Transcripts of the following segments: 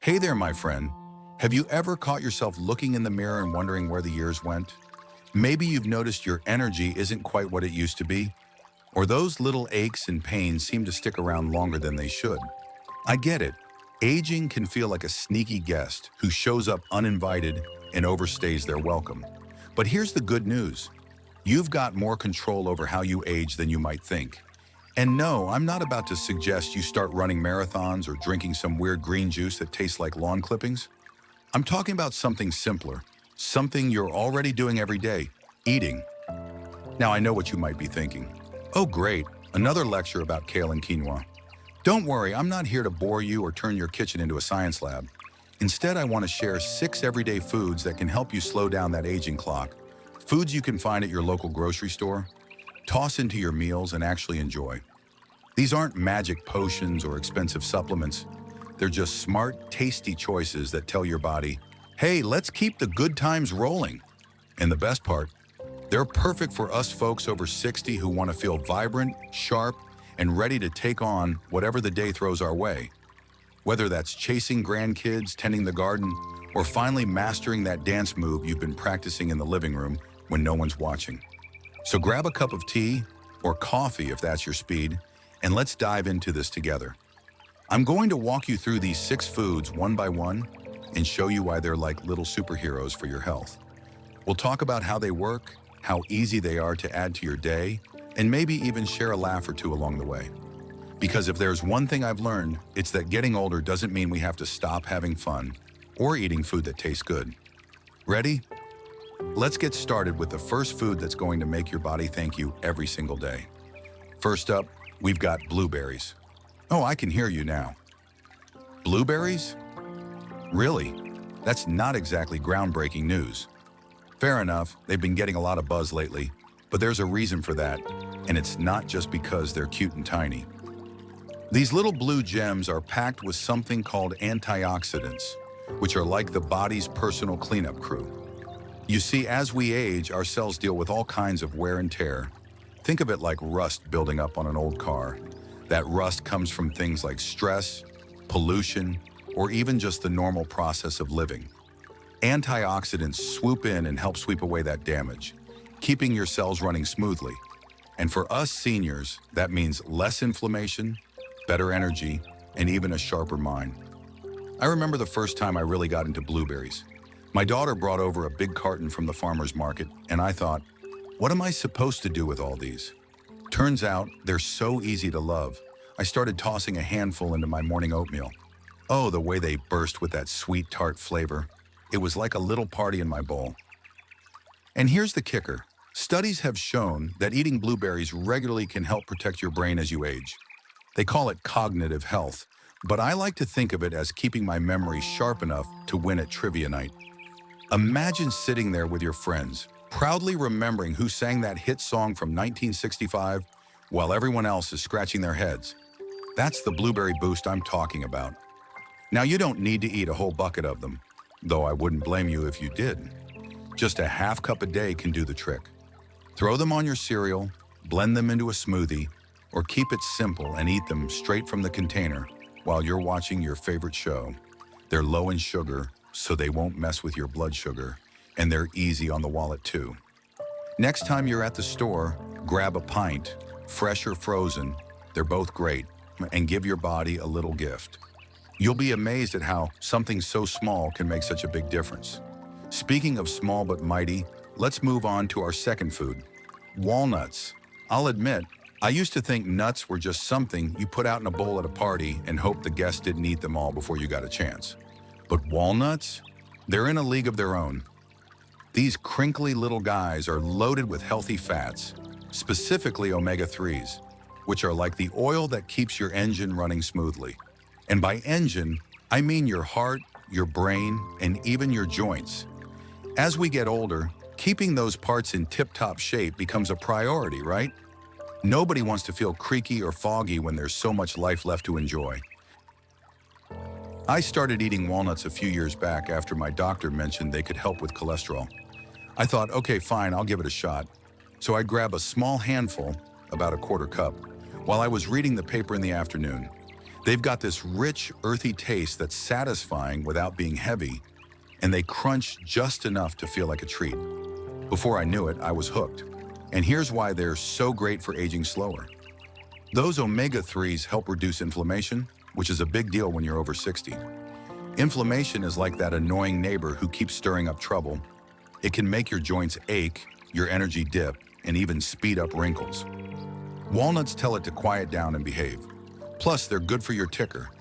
Hey there, my friend. Have you ever caught yourself looking in the mirror and wondering where the years went? Maybe you've noticed your energy isn't quite what it used to be, or those little aches and pains seem to stick around longer than they should. I get it. Aging can feel like a sneaky guest who shows up uninvited and overstays their welcome. But here's the good news. You've got more control over how you age than you might think. And no, I'm not about to suggest you start running marathons or drinking some weird green juice that tastes like lawn clippings. I'm talking about something simpler, something you're already doing every day, eating. Now, I know what you might be thinking. Oh, great, another lecture about kale and quinoa. Don't worry, I'm not here to bore you or turn your kitchen into a science lab. Instead, I want to share 6 everyday foods that can help you slow down that aging clock. Foods you can find at your local grocery store, toss into your meals, and actually enjoy. These aren't magic potions or expensive supplements. They're just smart, tasty choices that tell your body, hey, let's keep the good times rolling. And the best part, they're perfect for us folks over 60 who want to feel vibrant, sharp, and ready to take on whatever the day throws our way. Whether that's chasing grandkids, tending the garden, or finally mastering that dance move you've been practicing in the living room when no one's watching. So grab a cup of tea or coffee if that's your speed, and let's dive into this together. I'm going to walk you through these 6 foods one by one and show you why they're like little superheroes for your health. We'll talk about how they work, how easy they are to add to your day, and maybe even share a laugh or two along the way. Because if there's one thing I've learned, it's that getting older doesn't mean we have to stop having fun or eating food that tastes good. Ready? Let's get started with the first food that's going to make your body thank you every single day. First up, we've got blueberries. Oh, I can hear you now. Blueberries? Really? That's not exactly groundbreaking news. Fair enough, they've been getting a lot of buzz lately, but there's a reason for that, and it's not just because they're cute and tiny. These little blue gems are packed with something called antioxidants, which are like the body's personal cleanup crew. You see, as we age, our cells deal with all kinds of wear and tear. Think of it like rust building up on an old car. That rust comes from things like stress, pollution, or even just the normal process of living. Antioxidants swoop in and help sweep away that damage, keeping your cells running smoothly. And for us seniors, that means less inflammation, better energy, and even a sharper mind. I remember the first time I really got into blueberries. My daughter brought over a big carton from the farmer's market, and I thought, what am I supposed to do with all these? Turns out, they're so easy to love. I started tossing a handful into my morning oatmeal. Oh, the way they burst with that sweet, tart flavor. It was like a little party in my bowl. And here's the kicker. Studies have shown that eating blueberries regularly can help protect your brain as you age. They call it cognitive health, but I like to think of it as keeping my memory sharp enough to win at trivia night. Imagine sitting there with your friends, proudly remembering who sang that hit song from 1965 while everyone else is scratching their heads. That's the blueberry boost I'm talking about. Now, you don't need to eat a whole bucket of them, though I wouldn't blame you if you did. Just a half cup a day can do the trick. Throw them on your cereal, blend them into a smoothie, or keep it simple and eat them straight from the container while you're watching your favorite show. They're low in sugar, so they won't mess with your blood sugar, and they're easy on the wallet too. Next time you're at the store, grab a pint, fresh or frozen, they're both great, and give your body a little gift. You'll be amazed at how something so small can make such a big difference. Speaking of small but mighty, let's move on to our second food, walnuts. I'll admit, I used to think nuts were just something you put out in a bowl at a party and hope the guests didn't eat them all before you got a chance. But walnuts? They're in a league of their own. These crinkly little guys are loaded with healthy fats, specifically omega-3s, which are like the oil that keeps your engine running smoothly. And by engine, I mean your heart, your brain, and even your joints. As we get older, keeping those parts in tip-top shape becomes a priority, right? Nobody wants to feel creaky or foggy when there's so much life left to enjoy. I started eating walnuts a few years back after my doctor mentioned they could help with cholesterol. I thought, okay, fine, I'll give it a shot. So I'd grab a small handful, about a quarter cup, while I was reading the paper in the afternoon. They've got this rich, earthy taste that's satisfying without being heavy, and they crunch just enough to feel like a treat. Before I knew it, I was hooked. And here's why they're so great for aging slower. Those omega-3s help reduce inflammation, which is a big deal when you're over 60. Inflammation is like that annoying neighbor who keeps stirring up trouble. It can make your joints ache, your energy dip, and even speed up wrinkles. Walnuts tell it to quiet down and behave. Plus, they're good for your ticker.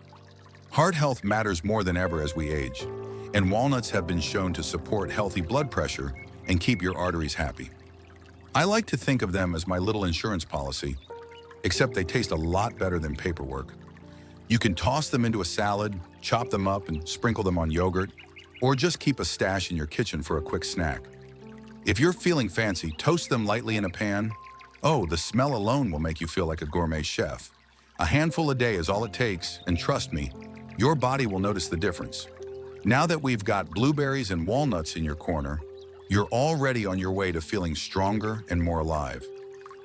Heart health matters more than ever as we age, and walnuts have been shown to support healthy blood pressure and keep your arteries happy. I like to think of them as my little insurance policy, except they taste a lot better than paperwork. You can toss them into a salad, chop them up and sprinkle them on yogurt, or just keep a stash in your kitchen for a quick snack. If you're feeling fancy, toast them lightly in a pan. Oh, the smell alone will make you feel like a gourmet chef. A handful a day is all it takes, and trust me, your body will notice the difference. Now that we've got blueberries and walnuts in your corner, you're already on your way to feeling stronger and more alive.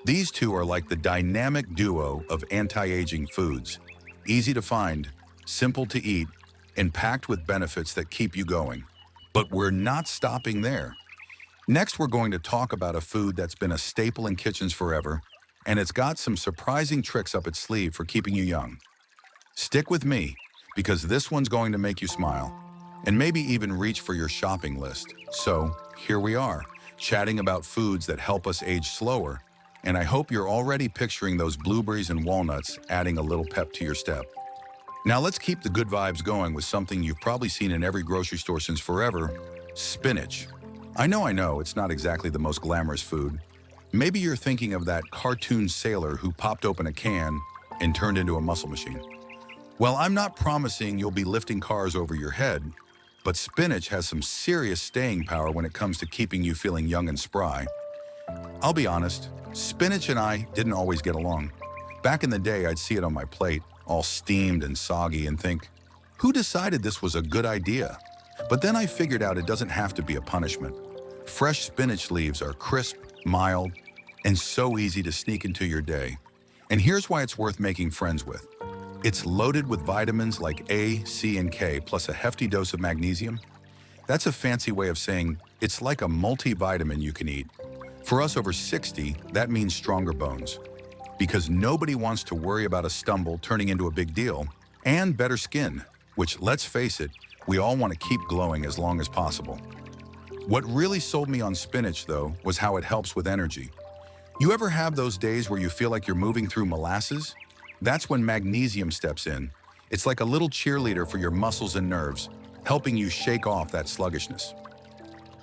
These two are like the dynamic duo of anti-aging foods. Easy to find, simple to eat, and packed with benefits that keep you going. But we're not stopping there. Next, we're going to talk about a food that's been a staple in kitchens forever, and it's got some surprising tricks up its sleeve for keeping you young. Stick with me, because this one's going to make you smile, and maybe even reach for your shopping list. So, here we are, chatting about foods that help us age slower, and I hope you're already picturing those blueberries and walnuts adding a little pep to your step. Now let's keep the good vibes going with something you've probably seen in every grocery store since forever: spinach. I know, it's not exactly the most glamorous food. Maybe you're thinking of that cartoon sailor who popped open a can and turned into a muscle machine. Well, I'm not promising you'll be lifting cars over your head, but spinach has some serious staying power when it comes to keeping you feeling young and spry. I'll be honest, spinach and I didn't always get along. Back in the day, I'd see it on my plate, all steamed and soggy, and think, who decided this was a good idea? But then I figured out it doesn't have to be a punishment. Fresh spinach leaves are crisp, mild, and so easy to sneak into your day. And here's why it's worth making friends with. It's loaded with vitamins like A, C, and K, plus a hefty dose of magnesium. That's a fancy way of saying it's like a multivitamin you can eat. For us over 60, that means stronger bones, because nobody wants to worry about a stumble turning into a big deal, and better skin, which, let's face it, we all want to keep glowing as long as possible. What really sold me on spinach, though, was how it helps with energy. You ever have those days where you feel like you're moving through molasses? That's when magnesium steps in. It's like a little cheerleader for your muscles and nerves, helping you shake off that sluggishness.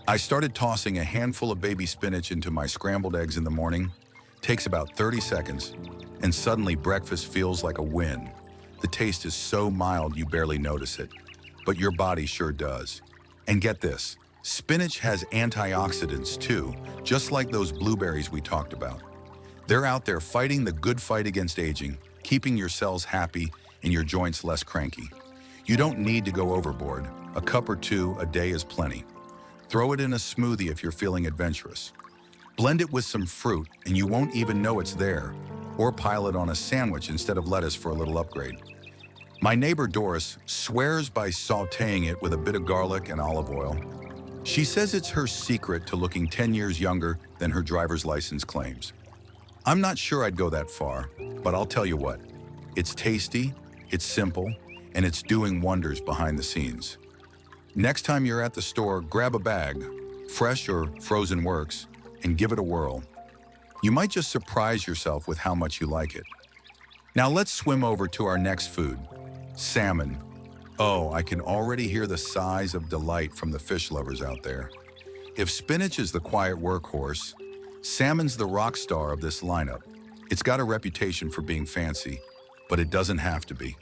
I started tossing a handful of baby spinach into my scrambled eggs in the morning. Takes about 30 seconds, and suddenly breakfast feels like a win. The taste is so mild you barely notice it, but your body sure does. And get this, spinach has antioxidants too, just like those blueberries we talked about. They're out there fighting the good fight against aging, keeping your cells happy and your joints less cranky. You don't need to go overboard. A cup or two a day is plenty. Throw it in a smoothie if you're feeling adventurous. Blend it with some fruit and you won't even know it's there, or pile it on a sandwich instead of lettuce for a little upgrade. My neighbor Doris swears by sautéing it with a bit of garlic and olive oil. She says it's her secret to looking 10 years younger than her driver's license claims. I'm not sure I'd go that far, but I'll tell you what, it's tasty, it's simple, and it's doing wonders behind the scenes. Next time you're at the store, grab a bag, fresh or frozen works, and give it a whirl. You might just surprise yourself with how much you like it. Now let's swim over to our next food, salmon. Oh, I can already hear the sighs of delight from the fish lovers out there. If spinach is the quiet workhorse, salmon's the rock star of this lineup. It's got a reputation for being fancy, but it doesn't have to be.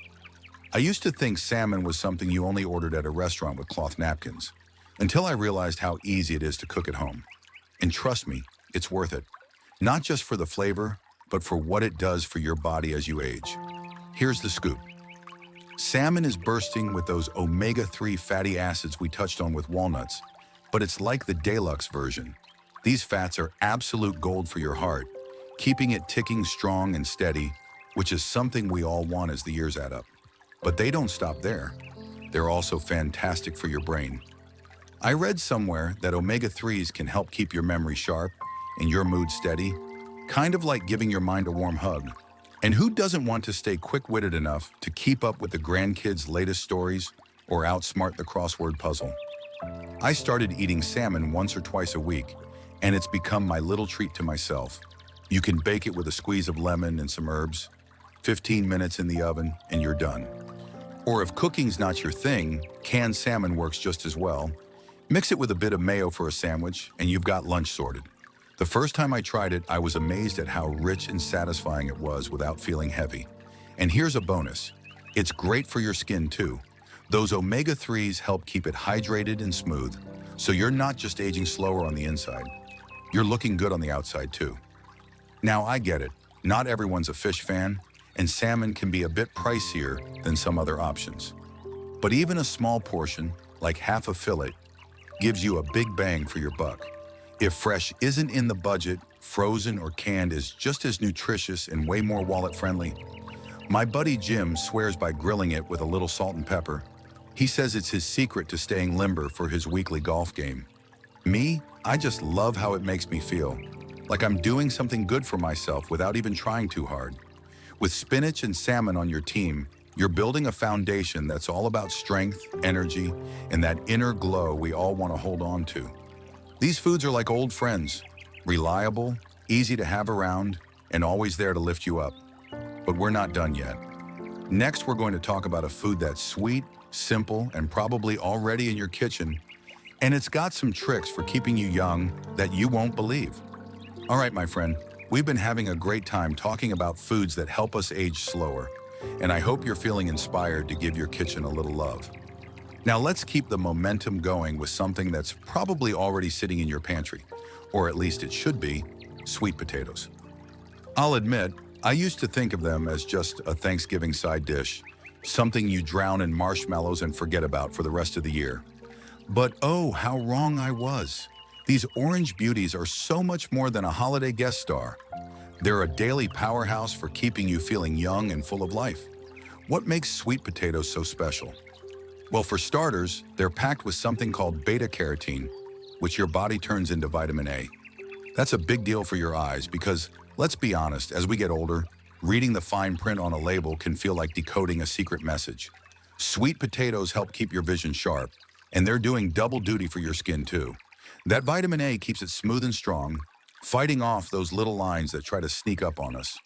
I used to think salmon was something you only ordered at a restaurant with cloth napkins, until I realized how easy it is to cook at home. And trust me, it's worth it. Not just for the flavor, but for what it does for your body as you age. Here's the scoop. Salmon is bursting with those omega-3 fatty acids we touched on with walnuts, but it's like the deluxe version. These fats are absolute gold for your heart, keeping it ticking strong and steady, which is something we all want as the years add up. But they don't stop there. They're also fantastic for your brain. I read somewhere that omega-3s can help keep your memory sharp and your mood steady, kind of like giving your mind a warm hug. And who doesn't want to stay quick-witted enough to keep up with the grandkids' latest stories or outsmart the crossword puzzle? I started eating salmon once or twice a week, and it's become my little treat to myself. You can bake it with a squeeze of lemon and some herbs, 15 minutes in the oven, and you're done. Or if cooking's not your thing, canned salmon works just as well. Mix it with a bit of mayo for a sandwich, and you've got lunch sorted. The first time I tried it, I was amazed at how rich and satisfying it was without feeling heavy. And here's a bonus. It's great for your skin too. Those omega-3s help keep it hydrated and smooth, so you're not just aging slower on the inside. You're looking good on the outside too. Now I get it, not everyone's a fish fan, and salmon can be a bit pricier than some other options. But even a small portion, like half a fillet, gives you a big bang for your buck. If fresh isn't in the budget, frozen or canned is just as nutritious and way more wallet-friendly. My buddy Jim swears by grilling it with a little salt and pepper. He says it's his secret to staying limber for his weekly golf game. Me, I just love how it makes me feel, like I'm doing something good for myself without even trying too hard. With spinach and salmon on your team, you're building a foundation that's all about strength, energy, and that inner glow we all want to hold on to. These foods are like old friends, reliable, easy to have around, and always there to lift you up. But we're not done yet. Next, we're going to talk about a food that's sweet, simple, and probably already in your kitchen, and it's got some tricks for keeping you young that you won't believe. All right, my friend, we've been having a great time talking about foods that help us age slower, and I hope you're feeling inspired to give your kitchen a little love. Now let's keep the momentum going with something that's probably already sitting in your pantry, or at least it should be, sweet potatoes. I'll admit, I used to think of them as just a Thanksgiving side dish, something you drown in marshmallows and forget about for the rest of the year. But oh, how wrong I was. These orange beauties are so much more than a holiday guest star. They're a daily powerhouse for keeping you feeling young and full of life. What makes sweet potatoes so special? Well, for starters, they're packed with something called beta-carotene, which your body turns into vitamin A. That's a big deal for your eyes because, let's be honest, as we get older, reading the fine print on a label can feel like decoding a secret message. Sweet potatoes help keep your vision sharp, and they're doing double duty for your skin too. That vitamin A keeps it smooth and strong, fighting off those little lines that try to sneak up on us.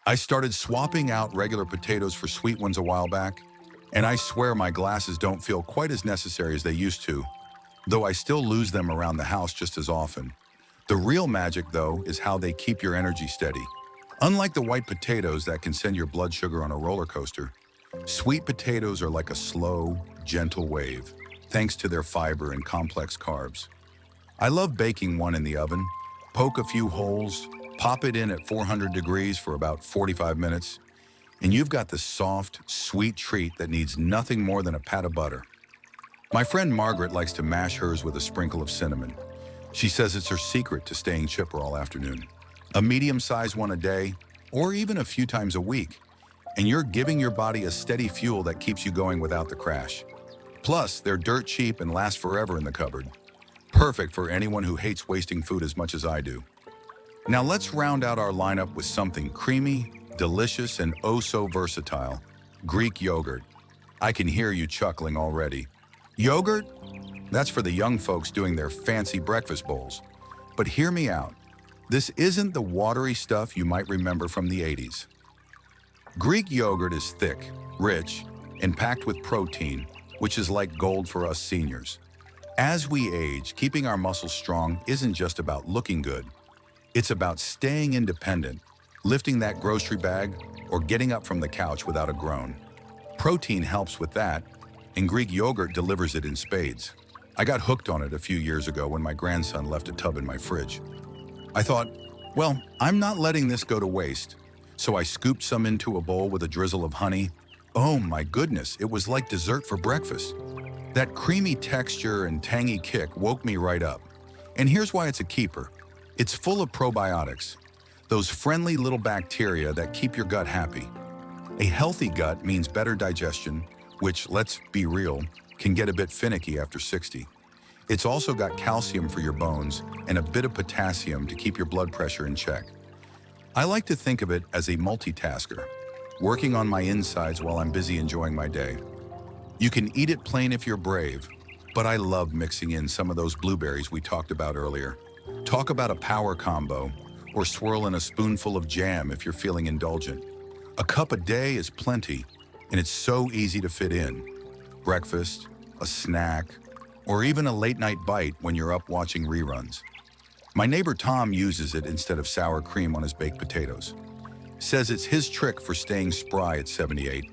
I started swapping out regular potatoes for sweet ones a while back, and I swear my glasses don't feel quite as necessary as they used to, though I still lose them around the house just as often. The real magic, though, is how they keep your energy steady. Unlike the white potatoes that can send your blood sugar on a roller coaster, sweet potatoes are like a slow, gentle wave, thanks to their fiber and complex carbs. I love baking one in the oven, poke a few holes, pop it in at 400 degrees for about 45 minutes, and you've got the soft, sweet treat that needs nothing more than a pat of butter. My friend Margaret likes to mash hers with a sprinkle of cinnamon. She says it's her secret to staying chipper all afternoon. A medium-sized one a day, or even a few times a week, and you're giving your body a steady fuel that keeps you going without the crash. Plus, they're dirt cheap and last forever in the cupboard. Perfect for anyone who hates wasting food as much as I do. Now let's round out our lineup with something creamy, delicious, and oh so versatile, Greek yogurt. I can hear you chuckling already. Yogurt? That's for the young folks doing their fancy breakfast bowls. But hear me out. This isn't the watery stuff you might remember from the 80s. Greek yogurt is thick, rich, and packed with protein, which is like gold for us seniors. As we age, keeping our muscles strong isn't just about looking good. It's about staying independent, lifting that grocery bag, or getting up from the couch without a groan. Protein helps with that, and Greek yogurt delivers it in spades. I got hooked on it a few years ago when my grandson left a tub in my fridge. I thought, well, I'm not letting this go to waste. So I scooped some into a bowl with a drizzle of honey. Oh my goodness, it was like dessert for breakfast. That creamy texture and tangy kick woke me right up. And here's why it's a keeper. It's full of probiotics, those friendly little bacteria that keep your gut happy. A healthy gut means better digestion, which, let's be real, can get a bit finicky after 60. It's also got calcium for your bones and a bit of potassium to keep your blood pressure in check. I like to think of it as a multitasker, working on my insides while I'm busy enjoying my day. You can eat it plain if you're brave, but I love mixing in some of those blueberries we talked about earlier. Talk about a power combo, or swirl in a spoonful of jam if you're feeling indulgent. A cup a day is plenty, and it's so easy to fit in. Breakfast, a snack, or even a late-night bite when you're up watching reruns. My neighbor Tom uses it instead of sour cream on his baked potatoes. Says it's his trick for staying spry at 78.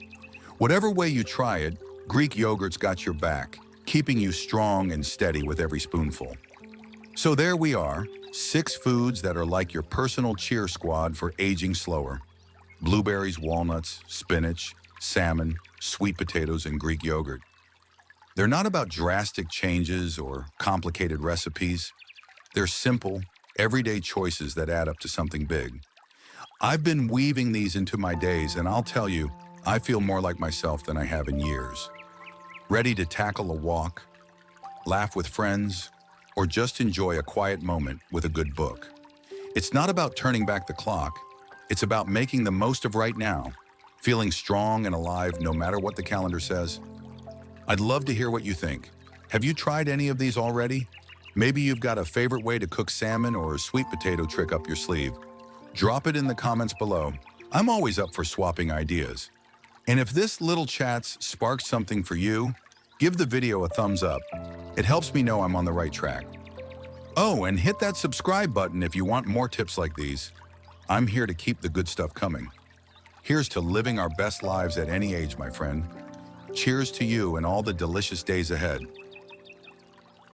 Whatever way you try it, Greek yogurt's got your back, keeping you strong and steady with every spoonful. So there we are, 6 foods that are like your personal cheer squad for aging slower. Blueberries, walnuts, spinach, salmon, sweet potatoes, and Greek yogurt. They're not about drastic changes or complicated recipes. They're simple, everyday choices that add up to something big. I've been weaving these into my days, and I'll tell you, I feel more like myself than I have in years. Ready to tackle a walk, laugh with friends, or just enjoy a quiet moment with a good book. It's not about turning back the clock. It's about making the most of right now, feeling strong and alive no matter what the calendar says. I'd love to hear what you think. Have you tried any of these already? Maybe you've got a favorite way to cook salmon or a sweet potato trick up your sleeve. Drop it in the comments below. I'm always up for swapping ideas. And if this little chat's sparked something for you, give the video a thumbs up. It helps me know I'm on the right track. Oh, and hit that subscribe button if you want more tips like these. I'm here to keep the good stuff coming. Here's to living our best lives at any age, my friend. Cheers to you and all the delicious days ahead.